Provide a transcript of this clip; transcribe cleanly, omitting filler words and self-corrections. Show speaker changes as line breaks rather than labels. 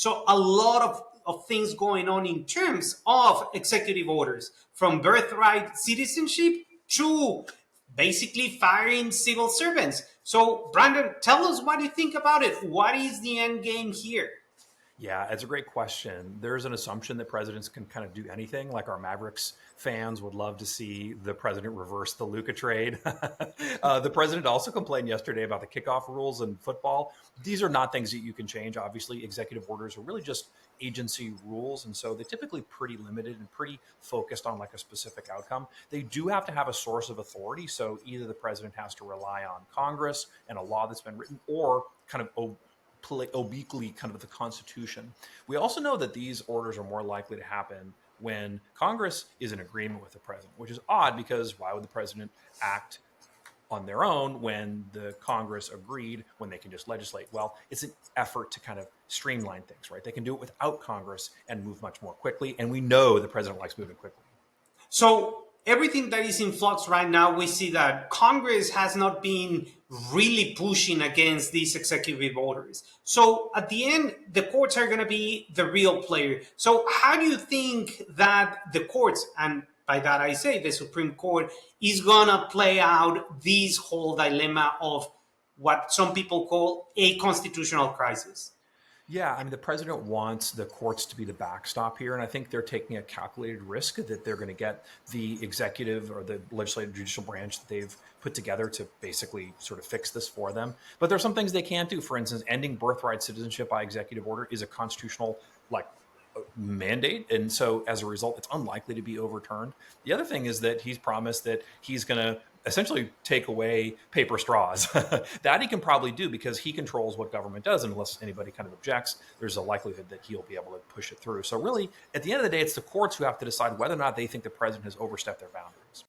So a lot of things going on in terms of executive orders, from birthright citizenship to basically firing civil servants. So, Brandon, tell us what you think about it. What is the end game here?
Yeah, it's a great question. There's an assumption that presidents can kind of do anything. Like our Mavericks fans would love to see the president reverse the Luka trade. The president also complained yesterday about the kickoff rules in football. These are not things that you can change. Obviously, executive orders are really just agency rules. And so they're typically pretty limited and pretty focused on like a specific outcome. They do have to have a source of authority. So either the president has to rely on Congress and a law that's been written, or kind of obliquely kind of the Constitution. We also know that these orders are more likely to happen when Congress is in agreement with the president, which is odd because why would the president act on their own when the Congress agreed, when they can just legislate? Well, it's an effort to kind of streamline things, right? They can do it without Congress and move much more quickly. And we know the president likes moving quickly.
So everything that is in flux right now, we see that Congress has not been really pushing against these executive orders. So at the end, the courts are going to be the real player. So how do you think that the courts, and by that I say the Supreme Court, is going to play out this whole dilemma of what some people call a constitutional crisis?
Yeah, I mean, the president wants the courts to be the backstop here. And I think they're taking a calculated risk that they're going to get the executive or the legislative judicial branch that they've put together to basically sort of fix this for them. But there are some things they can't do. For instance, ending birthright citizenship by executive order is a constitutional mandate. And so as a result, it's unlikely to be overturned. The other thing is that he's promised that he's going to essentially take away paper straws. That he can probably do because he controls what government does. And unless anybody kind of objects, there's a likelihood that he'll be able to push it through. So really, at the end of the day, it's the courts who have to decide whether or not they think the president has overstepped their boundaries.